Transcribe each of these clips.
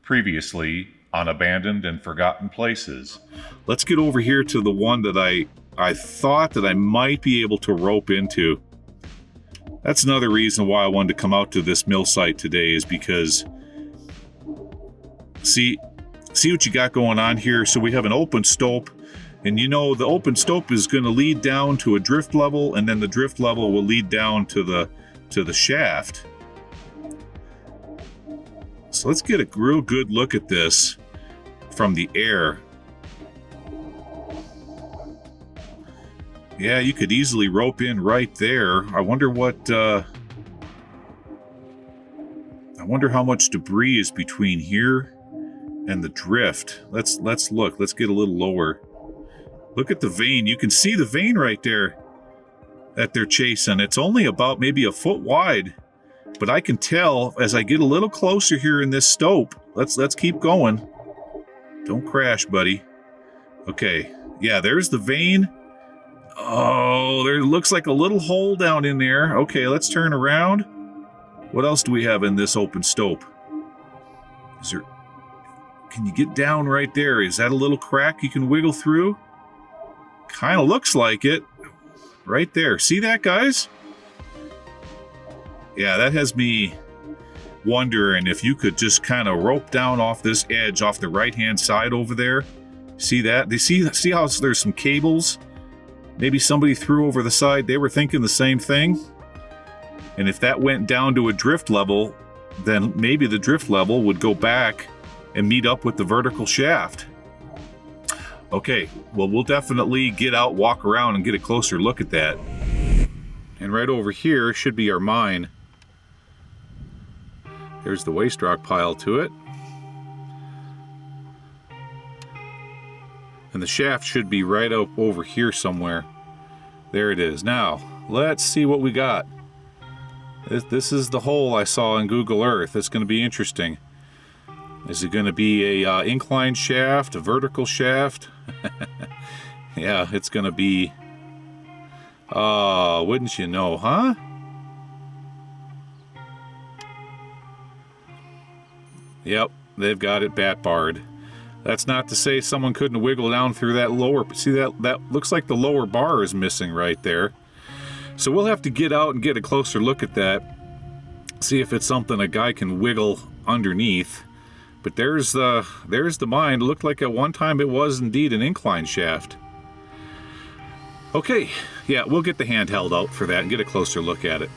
Previously on Abandoned and Forgotten Places. Let's get over here to the one that I thought that I might be able to rope into. That's another reason why I wanted to come out to this mill site today, is because see what you got going on here. So we have an open stope, and you know the open stope is going to lead down to a drift level, and then the drift level will lead down to the shaft. So let's get a real good look at this from the air. Yeah, you could easily rope in right there. I wonder how much debris is between here and the drift. Let's look. Let's get a little lower. Look at the vein. You can see the vein right there that they're chasing. It's only about maybe a foot wide, but I can tell as I get a little closer here in this stope. Let's keep going. Don't crash, buddy. Okay. Yeah, there's the vein. Oh, there looks like a little hole down in there. Okay, let's turn around. What else do we have in this open stope? Can you get down right there? Is that a little crack you can wiggle through? Kind of looks like it. Right there. See that, guys? Yeah, that has me wondering if you could just kind of rope down off this edge off the right-hand side over there. See that? See how there's some cables? Maybe somebody threw over the side. They were thinking the same thing. And if that went down to a drift level, then maybe the drift level would go back and meet up with the vertical shaft. Okay, well, we'll definitely get out, walk around, and get a closer look at that. And right over here should be our mine. There's the waste rock pile to it. And the shaft should be right up over here somewhere. There it is. Now, let's see what we got. This is the hole I saw in Google Earth. It's going to be interesting. Is it going to be a inclined shaft, a vertical shaft? Yeah, it's going to be... wouldn't you know, huh? Yep, they've got it bat barred. That's not to say someone couldn't wiggle down through that lower... See, that looks like the lower bar is missing right there. So we'll have to get out and get a closer look at that. See if it's something a guy can wiggle underneath. But there's the mine. It looked like at one time it was indeed an incline shaft. Okay, yeah, we'll get the handheld out for that and get a closer look at it.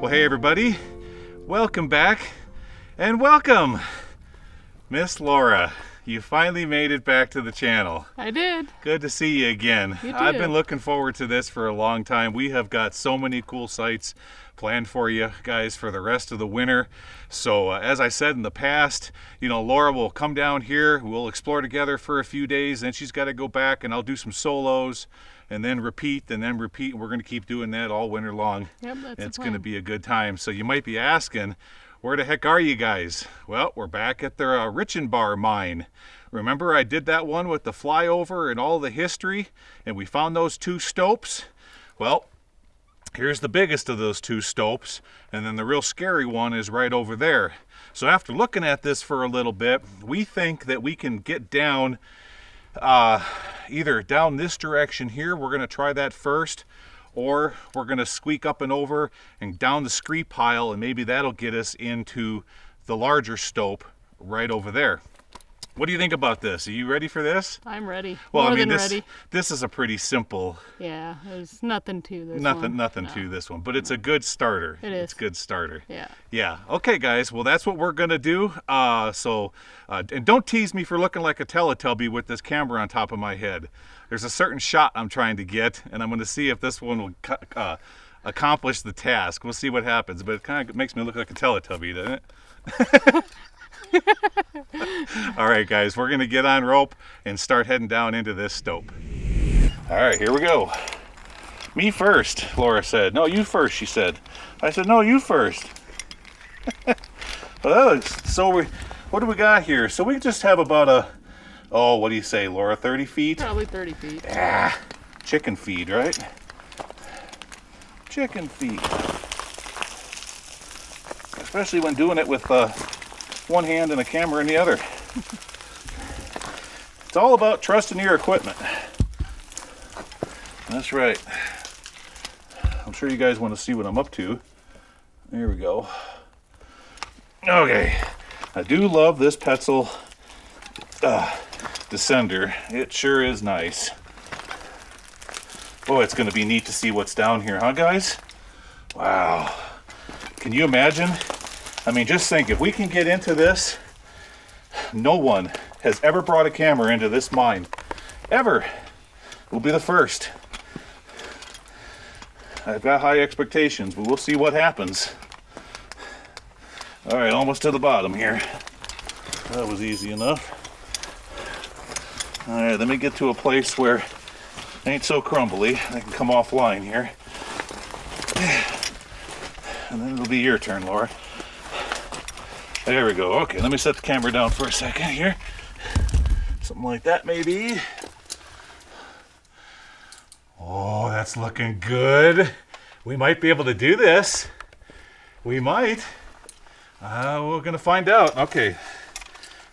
Hey everybody, welcome back, and welcome, Miss Laura. You finally made it back to the channel. I did. Good to see you again. You too. I've been looking forward to this for a long time. We have got so many cool sites planned for you guys for the rest of the winter. So as I said in the past, Laura will come down here, we'll explore together for a few days, then she's got to go back and I'll do some solos. And then repeat, and then repeat. We're going to keep doing that all winter long. Yep, that's It's going to be a good time. So you might be asking, where the heck are you guys? Well, we're back at the Richenbar mine. Remember I did that one with the flyover and all the history, and we found those two stopes? Well, here's the biggest of those two stopes, and then the real scary one is right over there. So after looking at this for a little bit, we think that we can get down either down this direction here, we're going to try that first, or we're going to squeak up and over and down the scree pile, and maybe that'll get us into the larger stope right over there. What do you think about this? Are you ready for this? I'm ready. Well, More I mean, than this ready. this is a pretty simple, Yeah, there's nothing to this nothing one. to this one, but it's a good starter. It is. It's a good starter. Yeah. Yeah. Okay, guys. Well, that's what we're gonna do. And don't tease me for looking like a Teletubby with this camera on top of my head. There's a certain shot I'm trying to get, and I'm gonna see if this one will accomplish the task. We'll see what happens, but it kind of makes me look like a Teletubby, doesn't it? All right, guys, we're gonna get on rope and start heading down into this stope. All right, here we go. Me first, Laura said. No, you first, she said. I said, no, you first. Well, what do we got here? So we just have about what do you say, Laura, 30 feet? Probably 30 feet. Chicken feed, right? Chicken feed. Especially when doing it with one hand and a camera in the other. It's all about trusting your equipment. That's right. I'm sure you guys want to see what I'm up to. There we go. Okay. I do love this Petzl descender. It sure is nice. Oh, it's going to be neat to see what's down here, huh, guys? Wow. Can you imagine? I mean, just think, if we can get into this, no one has ever brought a camera into this mine. Ever. We'll be the first. I've got high expectations, but we'll see what happens. All right, almost to the bottom here. That was easy enough. All right, let me get to a place where it ain't so crumbly. I can come offline here. And then it'll be your turn, Laura. There we go. Okay, let me set the camera down for a second here. Something like that, maybe. Oh, that's looking good. We might be able to do this. We might. We're gonna find out. Okay.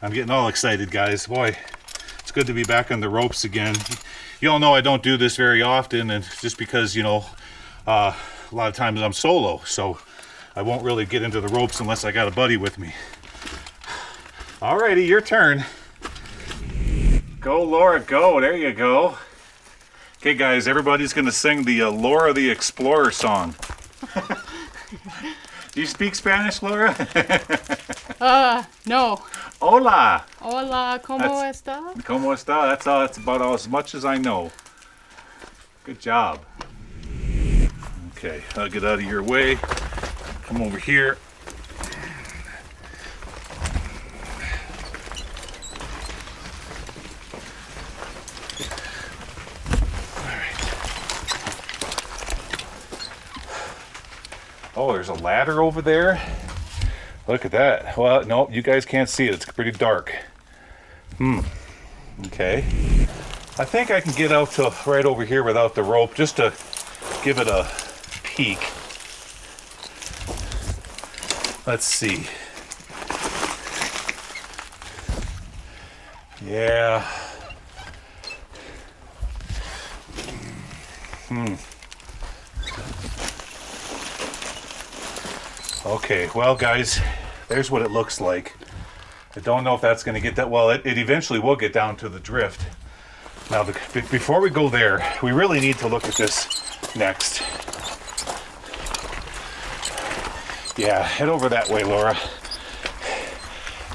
I'm getting all excited, guys. Boy, it's good to be back on the ropes again. You all know I don't do this very often, and just because, you know, a lot of times I'm solo, so I won't really get into the ropes unless I got a buddy with me. Alrighty, your turn. Go, Laura, go. There you go. Okay, guys, everybody's going to sing the Laura the Explorer song. Do you speak Spanish, Laura? No. Hola. Hola, ¿cómo está? ¿Cómo está? That's about as much as I know. Good job. Okay, I'll get out of your way. Come over here. Oh, there's a ladder over there. Look at that. Well, no, you guys can't see it. It's pretty dark. Okay. I think I can get out to right over here without the rope, just to give it a peek. Let's see. Yeah. Okay, well, guys, there's what it looks like. I don't know if that's going to get that. Well, it eventually will get down to the drift. Now, before we go there, we really need to look at this next. Yeah, head over that way, Laura.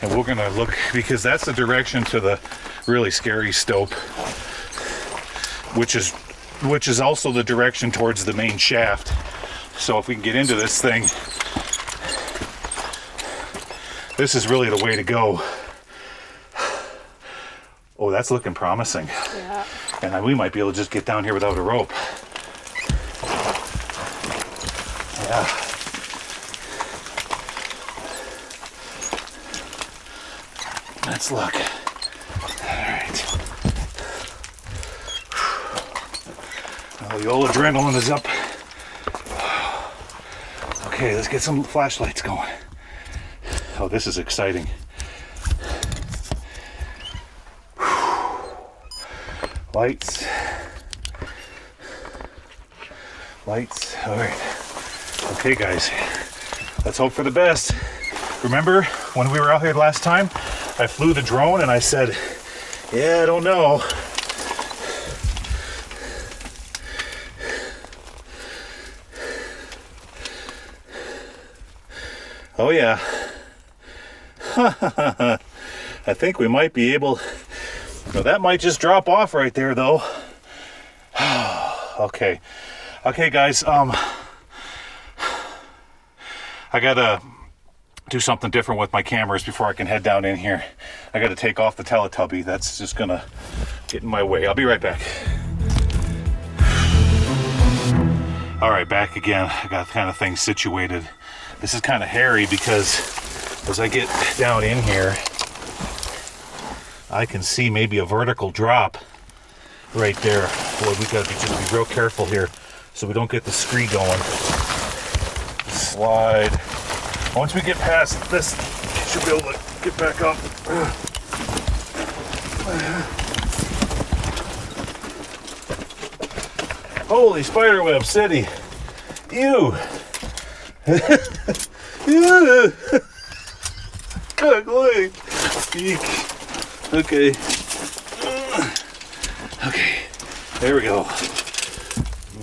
And we're going to look, because that's the direction to the really scary stope, which is also the direction towards the main shaft. So if we can get into this thing, this is really the way to go. Oh, that's looking promising. Yeah. And we might be able to just get down here without a rope. Yeah. Let's look. All right. Well, the old adrenaline is up. Okay, let's get some flashlights going. Oh, this is exciting. Lights. Lights. All right. Okay, guys. Let's hope for the best. Remember when we were out here last time? I flew the drone and I said, yeah, I don't know. Oh yeah. I think we might be able, well, that might just drop off right there though. Okay. Okay guys, I gotta do something different with my cameras before I can head down in here. I gotta take off the Teletubby. That's just gonna get in my way. I'll be right back. All right, back again. I got kind of things situated. This is kind of hairy because as I get down in here, I can see maybe a vertical drop right there. Boy, we gotta just be real careful here so we don't get the scree going. Slide. Once we get past this, we should be able to get back up. Holy spiderweb city. Ew. Ew. Ugly. Eek. Okay. Okay. There we go.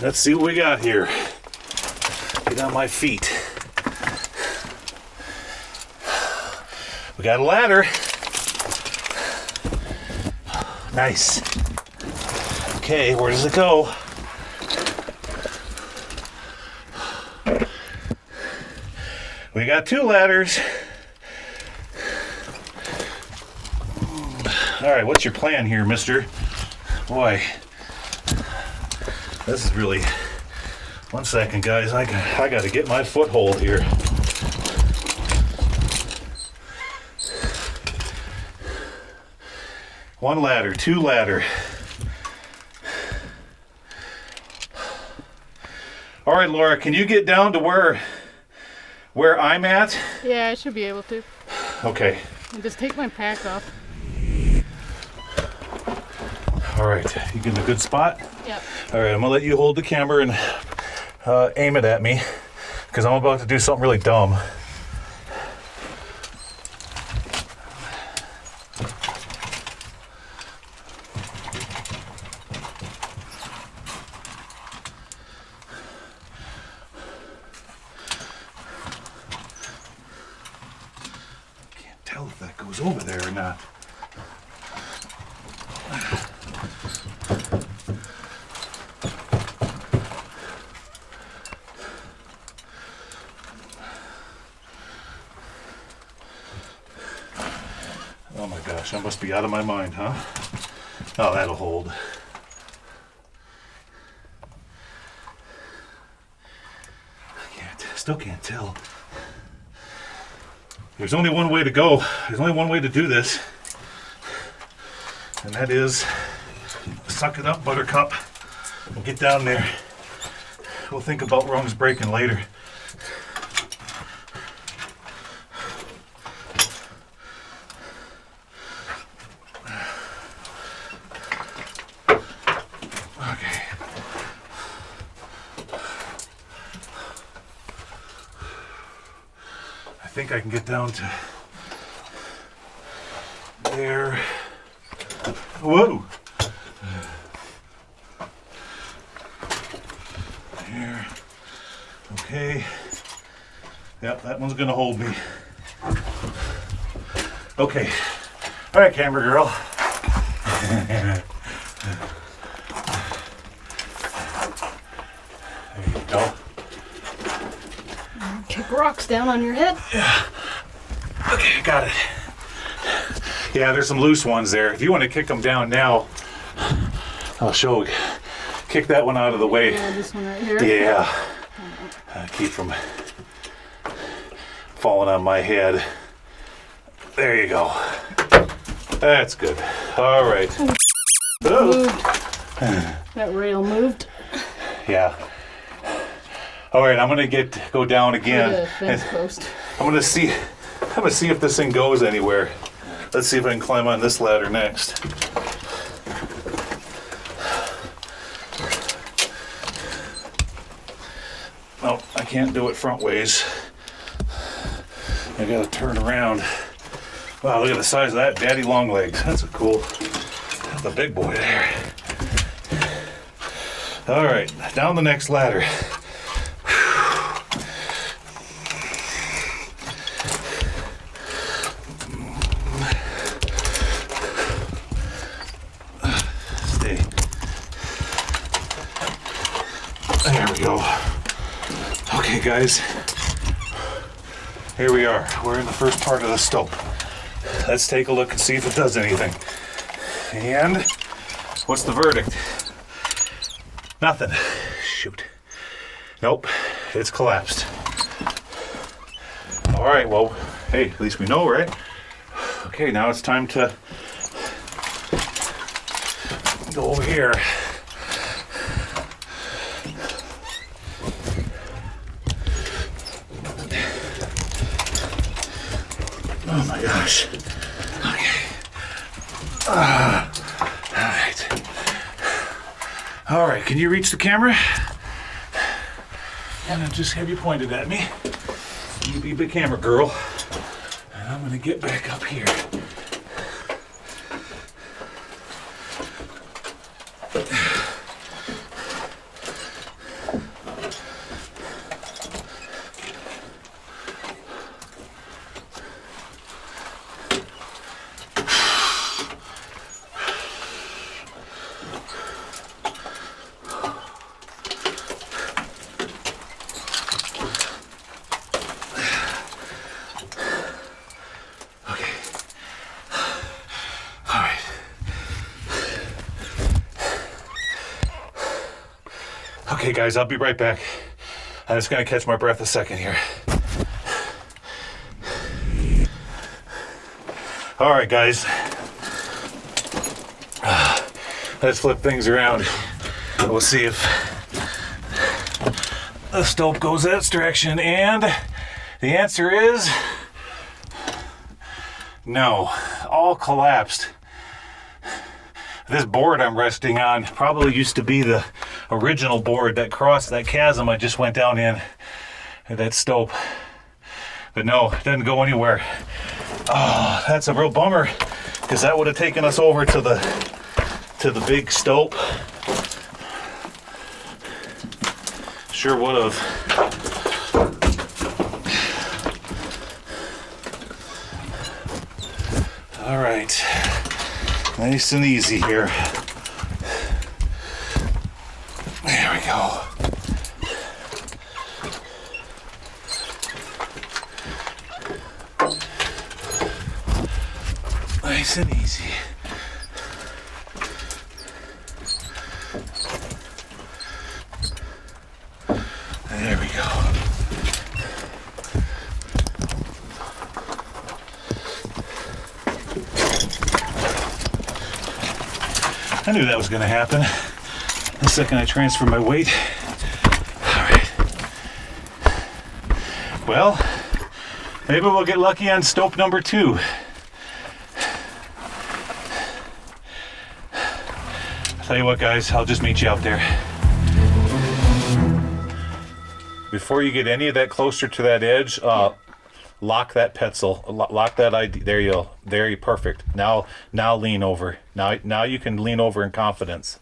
Let's see what we got here. Get on my feet. We got a ladder. Nice. Okay, where does it go? We got 2 ladders. All right, what's your plan here, mister? Boy, this is really... One second, guys. I got to get my foothold here. One ladder, 2 ladder. All right, Laura, can you get down to where I'm at? Yeah, I should be able to. Okay. I'll just take my pack off. All right, you get in a good spot? Yep. All right, I'm gonna let you hold the camera and aim it at me because I'm about to do something really dumb. Can't tell if that goes over there or not. Oh my gosh, I must be out of my mind, huh? Oh, that'll hold. Still can't tell. There's only one way to go. There's only one way to do this. And that is suck it up, Buttercup. We'll get down there. We'll think about rungs breaking later. Okay. I think I can get down to there. Whoa! There. Okay. Yep, that one's gonna hold me. Okay. All right, camera girl. There you go. Kick rocks down on your head. Yeah. Okay, got it. Yeah, there's some loose ones there. If you want to kick them down now, I'll show you. Kick that one out of the way. Yeah, this one right here. Yeah. Keep from falling on my head. There you go. That's good. All right. Moved. That rail moved. Yeah. All right, I'm gonna go down again. The fence post. I'm gonna see if this thing goes anywhere. Let's see if I can climb on this ladder next. No, I can't do it front ways. I gotta turn around. Wow, look at the size of that daddy long legs. That's that's a big boy there. All right, down the next ladder. Stay. There we go. Okay, guys. Here we are. We're in the first part of the stope. Let's take a look and see if it does anything. And what's the verdict? Nothing. Shoot. Nope, it's collapsed. All right, well, hey, at least we know, right? Okay, now it's time to go over here. Oh my gosh. Okay. All right, can you reach the camera? And I'll just have you pointed at me. You be the camera girl. And I'm gonna get back up here. Okay guys, I'll be right back. I'm just gonna catch my breath a second here. All right guys, let's flip things around. We'll see if the stope goes that direction, and the answer is no, all collapsed. This board I'm resting on probably used to be the original board that crossed that chasm I just went down in, that stope. But no, it doesn't go anywhere. Oh, that's a real bummer, because that would have taken us over to the big stope. Sure would have. All right, nice and easy here. There we go. Nice and easy. There we go. I knew that was going to happen. The second I transfer my weight. All right. Well, maybe we'll get lucky on stope number 2. I'll tell you what, guys, I'll just meet you out there. Before you get any of that closer to that edge, lock that pencil. Lock that ID. There you go. There you perfect. Now lean over. Now you can lean over in confidence.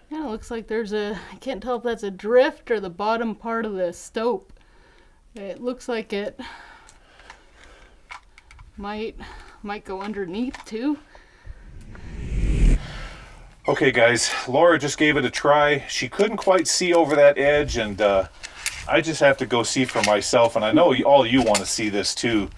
Yeah, it looks like there's I can't tell if that's a drift or the bottom part of the stope. It looks like it might go underneath too. Okay guys, Laura just gave it a try. She couldn't quite see over that edge, and I just have to go see for myself, and I know all you want to see this too.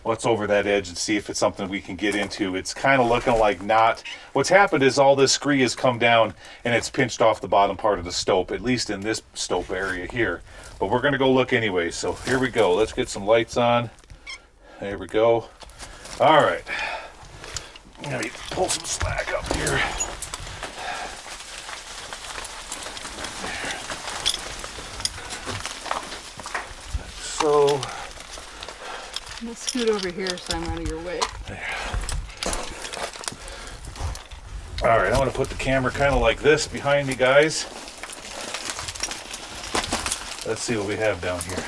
What's over that edge, and see if it's something we can get into. It's kind of looking like not. What's happened is all this scree has come down and it's pinched off the bottom part of the stope, at least in this stope area here. But we're going to go look anyway, so here we go. Let's get some lights on. There we go. All right. Let me pull some slack up here. So Let's scoot over here so I'm out of your way. there. All right, I'm going to put the camera kind of like this behind me, guys. Let's see what we have down here.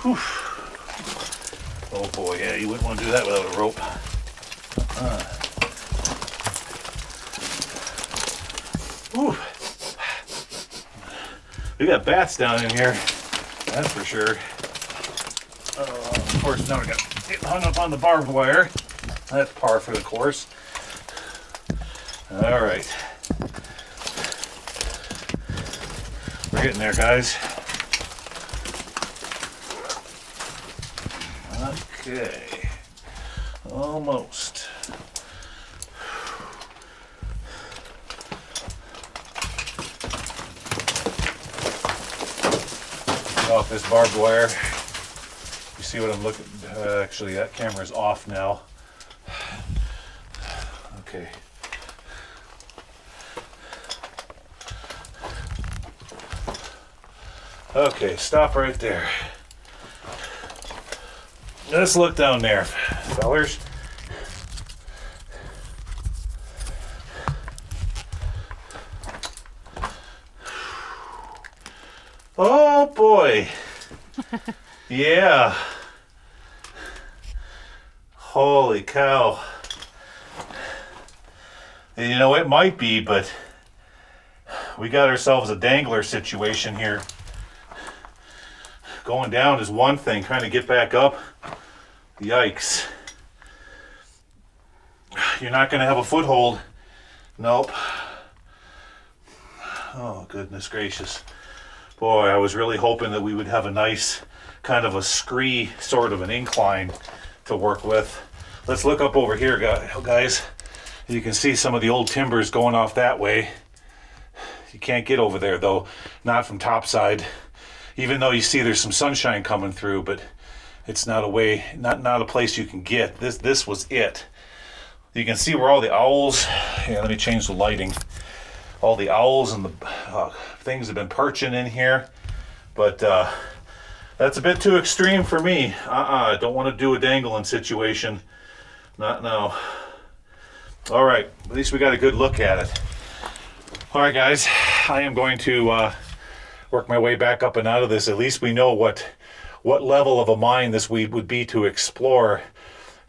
Whew. Oh boy, yeah, you wouldn't want to do that without a rope. Whew. We got bats down in here, that's for sure. Of course, now we got getting hung up on the barbed wire. That's par for the course. All right. We're getting there, guys. Okay. Almost. Get off this barbed wire. You see what I'm looking? Actually, that camera's off now. Okay. Okay, stop right there. Let's look down there, fellers. Oh boy. Yeah. Holy cow. You know, it might be, but we got ourselves a dangler situation here. Going down is one thing, trying to get back up, yikes. You're not going to have a foothold. Nope. Oh, goodness gracious. Boy, I was really hoping that we would have a nice kind of a scree sort of an incline to work with. Let's look up over here, guys. You can see some of the old timbers going off that way. You can't get over there though, not from topside. Even though you see there's some sunshine coming through, but it's not a way, not a place you can get. This was it. You can see where all the owls, here, let me change the lighting. All the owls and the things have been perching in here, but that's a bit too extreme for me. I don't want to do a dangling situation. Not now. All right, at least we got a good look at it. All right, guys, I am going to work my way back up and out of this. At least we know what level of a mine this would be to explore.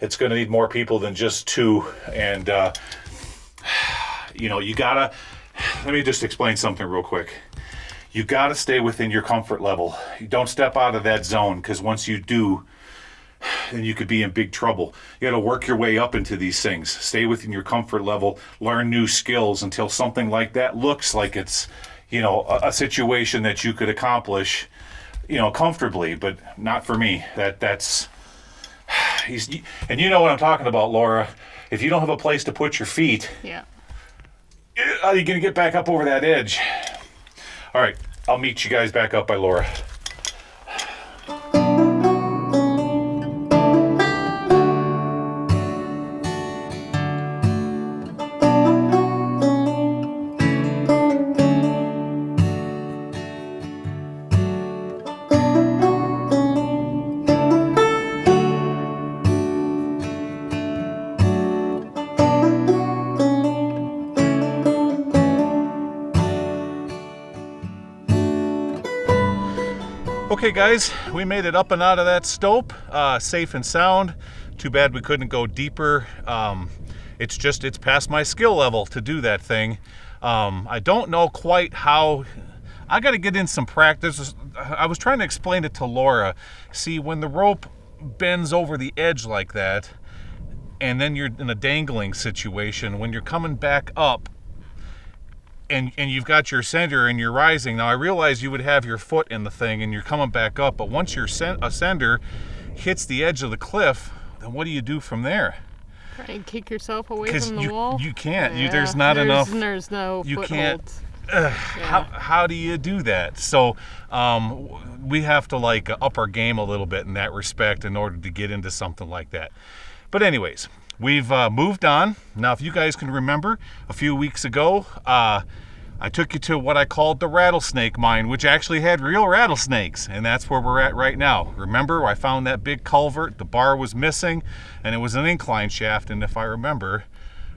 It's going to need more people than just two, and you know, you gotta. Let me just explain something real quick. You gotta stay within your comfort level. You don't step out of that zone, because once you do, then you could be in big trouble. You gotta work your way up into these things. Stay within your comfort level. Learn new skills until something like that looks like it's, you know, a situation that you could accomplish, you know, comfortably. But not for me. That's. And you know what I'm talking about, Laura. If you don't have a place to put your feet. Yeah. How are you going to get back up over that edge? All right, I'll meet you guys back up by Laura. Okay guys, we made it up and out of that stope, safe and sound. Too bad we couldn't go deeper. It's past my skill level to do that thing. I don't know quite how. I got to get in some practice. I was trying to explain it to Laura. See, when the rope bends over the edge like that, and then you're in a dangling situation, when you're coming back up, and you've got your center and you're rising. Now I realize you would have your foot in the thing and you're coming back up, but once your ascender hits the edge of the cliff, then what do you do from there? Try and kick yourself away from the wall. You can't. Yeah, There's not enough. There's no you foothold. Can't. How do you do that? So we have to like up our game a little bit in that respect in order to get into something like that. But anyways, we've moved on. Now, if you guys can remember, a few weeks ago, I took you to what I called the rattlesnake mine, which actually had real rattlesnakes, and that's where we're at right now. Remember, I found that big culvert, the bar was missing, and it was an incline shaft, and if I remember,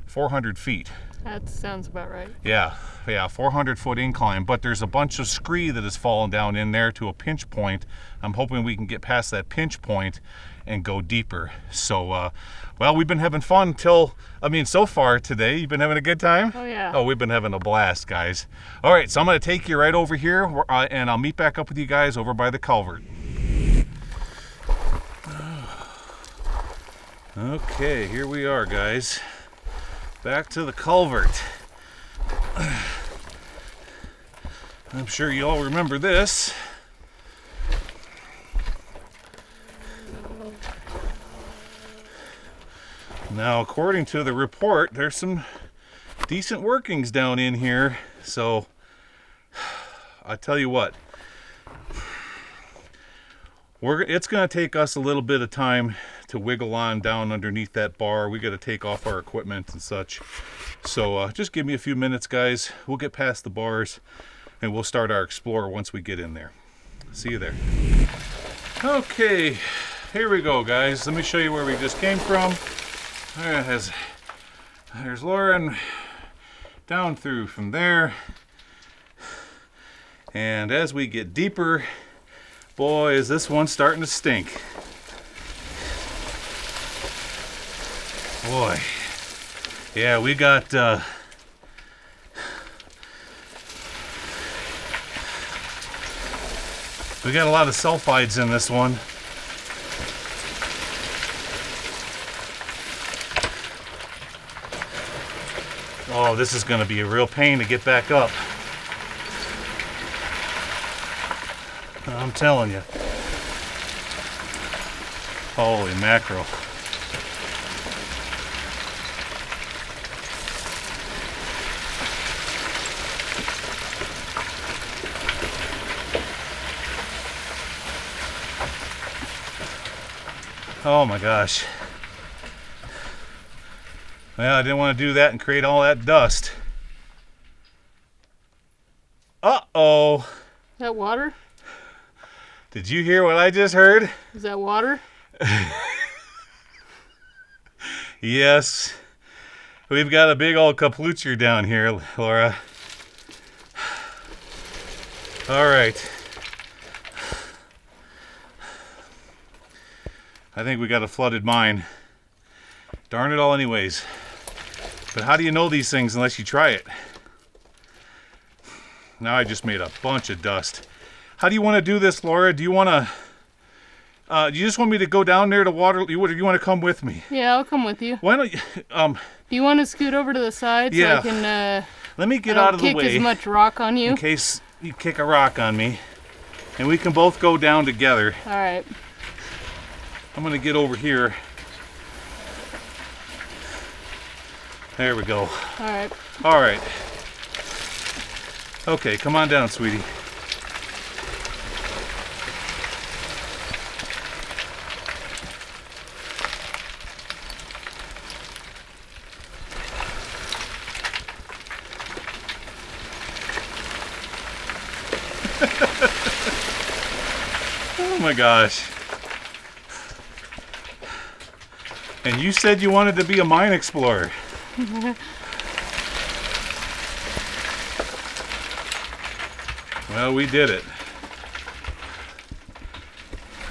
400 feet. That sounds about right. Yeah, 400-foot incline, but there's a bunch of scree that has fallen down in there to a pinch point. I'm hoping we can get past that pinch point and go deeper. So, well, we've been having fun so far today. You've been having a good time? Oh, yeah. Oh, we've been having a blast, guys. All right, so I'm going to take you right over here, and I'll meet back up with you guys over by the culvert. Okay, here we are, guys. Back to the culvert. I'm sure you all remember this. Now, according to the report, there's some decent workings down in here. So, I tell you what, it's going to take us a little bit of time to wiggle on down underneath that bar. We got to take off our equipment and such. So just give me a few minutes, guys. We'll get past the bars and we'll start our explore once we get in there. See you there. Okay, here we go, guys. Let me show you where we just came from. There's Lauren down through from there. And as we get deeper, boy, is this one starting to stink. Boy, yeah, we got a lot of sulfides in this one. Oh, this is going to be a real pain to get back up. I'm telling you. Holy mackerel. Oh my gosh. Well, I didn't want to do that and create all that dust. Uh-oh. Is that water? Did you hear what I just heard? Is that water? Yes. We've got a big old kaplucher down here, Laura. All right. I think we got a flooded mine. Darn it all anyways. But how do you know these things unless you try it? Now I just made a bunch of dust. How do you want to do this, Laura? Do you want to... do you just want me to go down there to water... You want to come with me? Yeah, I'll come with you. Why don't you... Do you want to scoot over to the side so I can... Let me get out of the way. Kick as much rock on you. In case you kick a rock on me. And we can both go down together. All right. I'm going to get over here. There we go. All right. All right. Okay, come on down, sweetie. Oh my gosh. And you said you wanted to be a mine explorer. Well, we did it.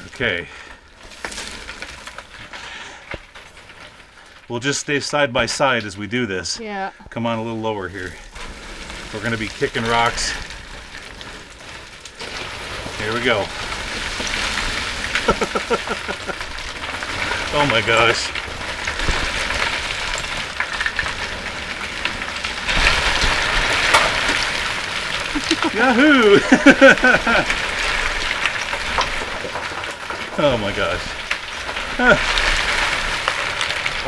Okay. We'll just stay side by side as we do this. Yeah. Come on a little lower here. We're going to be kicking rocks. Here we go. Oh my gosh. Yahoo! Oh my gosh.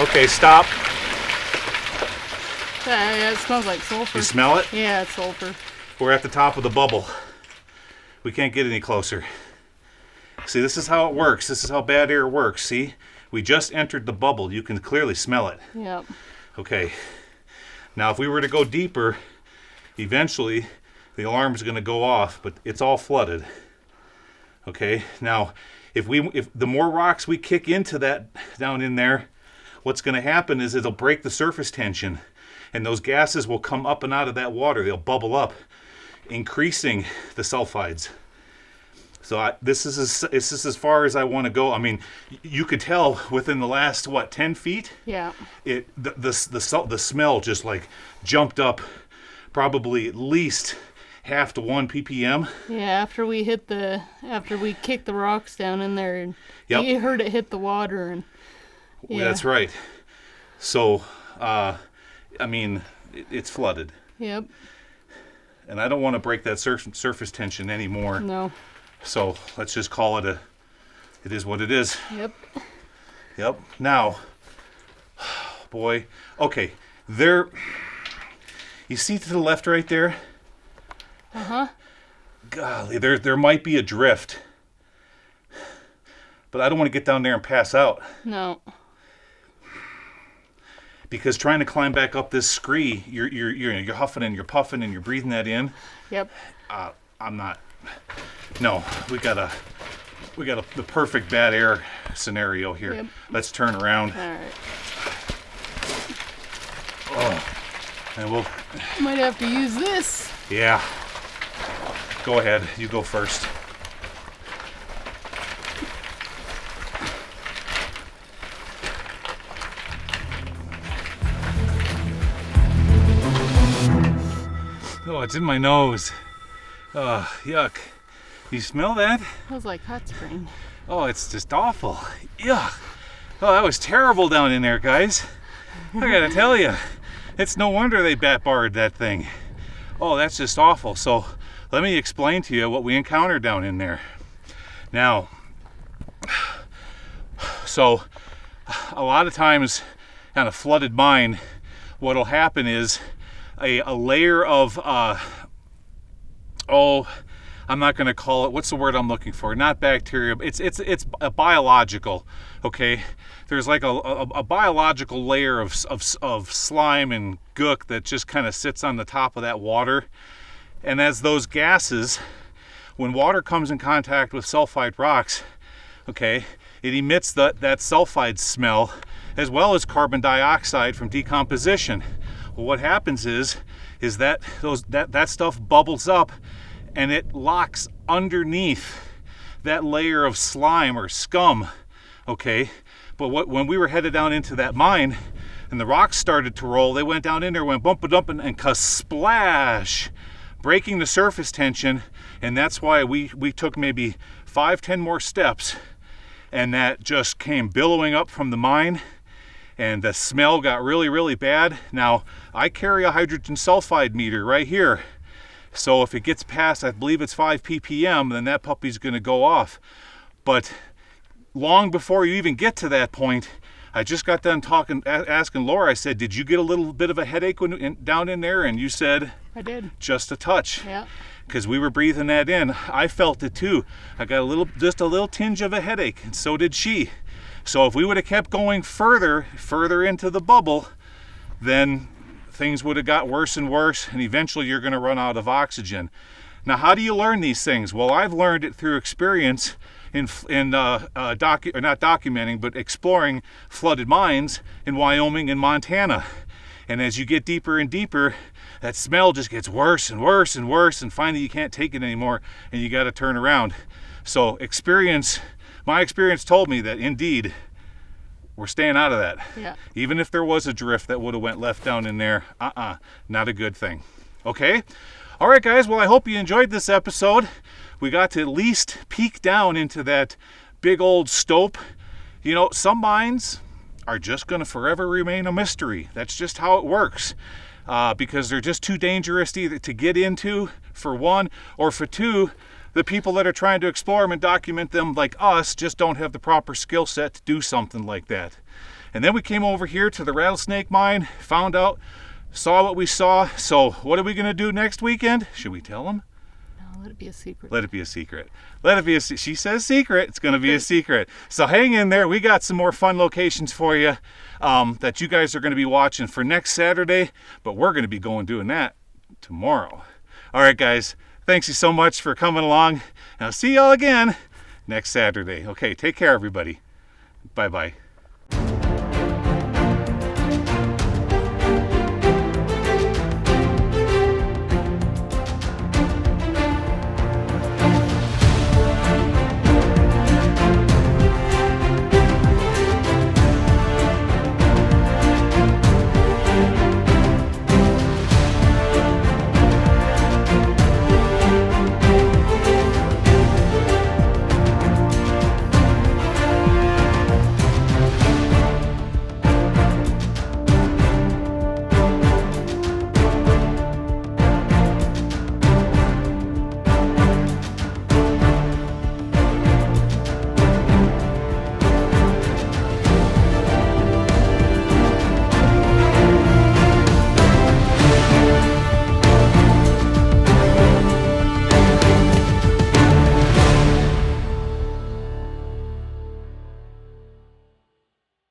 Okay, stop. Yeah, it smells like sulfur. You smell it? Yeah, it's sulfur. We're at the top of the bubble. We can't get any closer. See, this is how it works. This is how bad air works. See? We just entered the bubble. You can clearly smell it. Yep. Okay. Now, if we were to go deeper, eventually the alarm is going to go off, but it's all flooded. Okay. Now, if the more rocks we kick into that down in there, what's going to happen is it'll break the surface tension, And those gases will come up and out of that water. They'll bubble up, increasing the sulfides. So this is as far as I want to go. I mean, you could tell within the last 10 feet. Yeah. The smell just like jumped up, probably at least half to 1 ppm. Yeah. After we kicked the rocks down in there, and Yep. you heard it hit the water, and yeah. That's right. So, I mean, it's flooded, Yep. and I don't want to break that surface tension anymore. No. So let's just call it it is what it is. Yep. Yep. Now, boy, okay, there, you see to the left right there? Uh-huh. Golly, there might be a drift, but I don't want to get down there and pass out. No. Because trying to climb back up this scree, you're huffing and you're puffing and you're breathing that in. Yep. I'm not. No, we got the perfect bad air scenario here. Yep. Let's turn around. All right. Oh, and we'll. Might have to use this. Yeah. Go ahead. You go first. Oh, it's in my nose. Yuck. You smell that? Smells like hot spring. Oh, it's just awful. Yuck. Oh, that was terrible down in there, guys. I gotta tell you, it's no wonder they bat-barred that thing. Oh, that's just awful. So let me explain to you what we encountered down in there. Now, so a lot of times on a flooded mine, what'll happen is a layer of, I'm not going to call it, what's the word I'm looking for? Not bacteria, it's a biological, okay? There's like a biological layer of slime and gook that just kind of sits on the top of that water. And as those gases, when water comes in contact with sulfide rocks, okay, it emits that sulfide smell as well as carbon dioxide from decomposition. Well, what happens is that that stuff bubbles up and it locks underneath that layer of slime or scum, okay? But when we were headed down into that mine and the rocks started to roll, they went down in there, went bump-a-dump and ka-splash, breaking the surface tension, and that's why we took maybe 5-10 more steps, and that just came billowing up from the mine, and the smell got really, really bad. Now, I carry a hydrogen sulfide meter right here. So if it gets past, I believe it's 5 ppm, then that puppy's going to go off. But long before you even get to that point, I just got done asking Laura, I said, did you get a little bit of a headache down in there? And you said, I did. Just a touch. Yeah. Because we were breathing that in. I felt it too. I got just a little tinge of a headache, and so did she. So if we would have kept going further into the bubble, then things would have got worse and worse, and eventually you're going to run out of oxygen. Now, how do you learn these things? Well, I've learned it through experience not documenting, but exploring flooded mines in Wyoming and Montana. And as you get deeper and deeper, that smell just gets worse and worse and worse, and finally you can't take it anymore, and you got to turn around. So my experience told me that indeed we're staying out of that. Yeah. Even if there was a drift that would have went left down in there, not a good thing. Okay? All right, guys. Well, I hope you enjoyed this episode. We got to at least peek down into that big old stope. You know, some mines are just going to forever remain a mystery. That's just how it works. Because they're just too dangerous either to get into, for one, or for two, the people that are trying to explore them and document them, like us, just don't have the proper skill set to do something like that. And then we came over here to the rattlesnake mine, saw what we saw. So what are we going to do next weekend? Should we tell them? No, let it be a secret. Let it be a secret. She says secret. It's going to be a secret. So hang in there. We got some more fun locations for you that you guys are going to be watching for next Saturday. But we're going to be doing that tomorrow. All right, guys. Thanks you so much for coming along. And I'll see y'all again next Saturday. Okay, take care, everybody. Bye-bye.